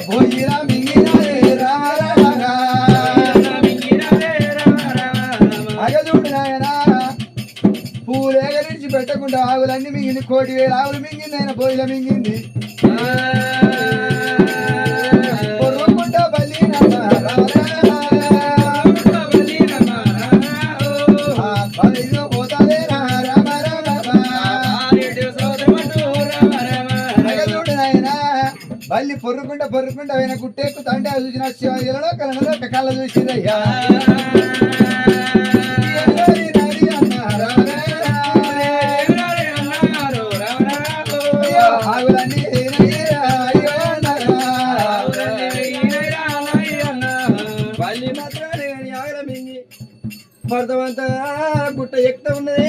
పోయిరా మింగినారే రామ రామ అగదుడు నాయనా పూలేగరించి పెట్టకుండా ఆవులన్నీ మింగింది 1,000,000 ఆవులు మింగింది ఆయన పోయిల మింగింది పొర్రుకుంటా బలి పోతాదే రామ అగదుడు నాయనా బల్లి పొర్రుకుంటా ఆయన గుట్టెక్కు తండ్రి చూసిన శివలో కళ్ళలో కళ్ళ చూసిందయ్యా పడతామంతా గుట్ట ఎక్కుతా ఉన్నది